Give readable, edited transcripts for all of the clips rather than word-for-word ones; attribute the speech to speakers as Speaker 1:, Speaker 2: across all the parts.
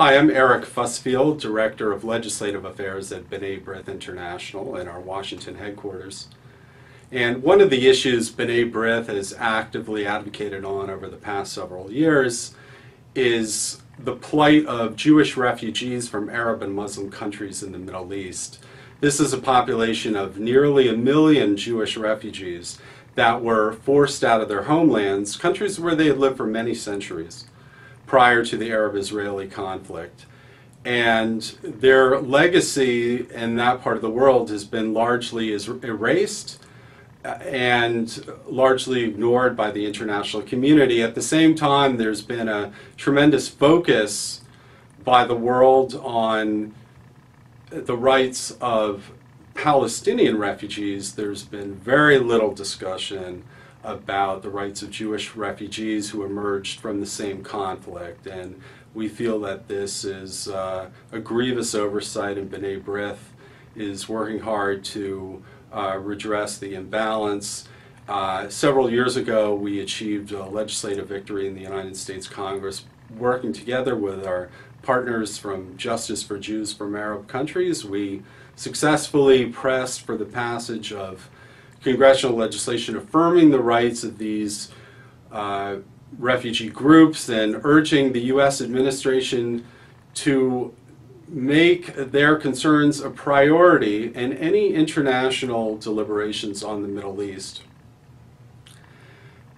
Speaker 1: Hi, I'm Eric Fusfield, Director of Legislative Affairs at B'nai B'rith International in our Washington headquarters. And one of the issues B'nai B'rith has actively advocated on over the past several years is the plight of Jewish refugees from Arab and Muslim countries in the Middle East. This is a population of nearly 1 million Jewish refugees that were forced out of their homelands, countries where they had lived for many centuries prior to the Arab-Israeli conflict. And their legacy in that part of the world has been largely erased and largely ignored by the international community. At the same time, there's been a tremendous focus by the world on the rights of Palestinian refugees. There's been very little discussion about the rights of Jewish refugees who emerged from the same conflict, and we feel that this is a grievous oversight, and B'nai B'rith is working hard to redress the imbalance. Several years ago, we achieved a legislative victory in the United States Congress, working together with our partners from Justice for Jews from Arab countries. We successfully pressed for the passage of congressional legislation affirming the rights of these refugee groups and urging the U.S. administration to make their concerns a priority in any international deliberations on the Middle East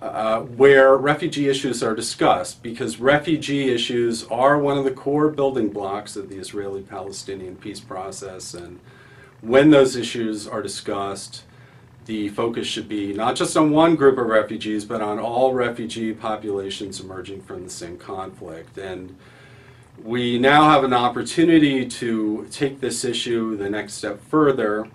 Speaker 1: where refugee issues are discussed, because refugee issues are one of the core building blocks of the Israeli-Palestinian peace process, and when those issues are discussed, the focus should be not just on one group of refugees, but on all refugee populations emerging from the same conflict. And we now have an opportunity to take this issue the next step further.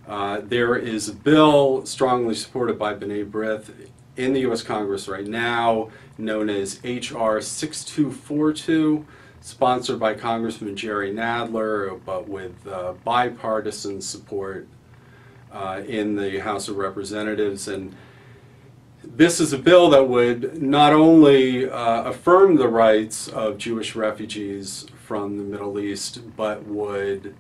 Speaker 1: There is a bill strongly supported by B'nai B'rith in the U.S. Congress right now, known as H.R. 6242, sponsored by Congressman Jerry Nadler, but with bipartisan support in the House of Representatives. And this is a bill that would not only affirm the rights of Jewish refugees from the Middle East, but would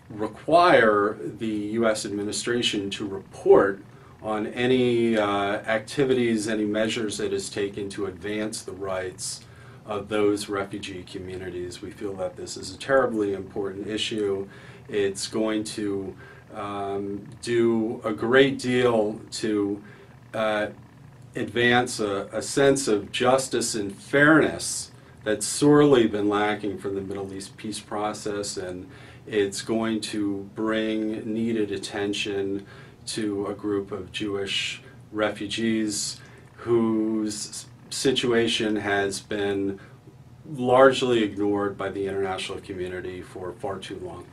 Speaker 1: require the U.S. administration to report on any activities, any measures it has taken to advance the rights of those refugee communities. We feel that this is a terribly important issue. It's going to do a great deal to advance a sense of justice and fairness that's sorely been lacking from the Middle East peace process, and it's going to bring needed attention to a group of Jewish refugees whose situation has been largely ignored by the international community for far too long.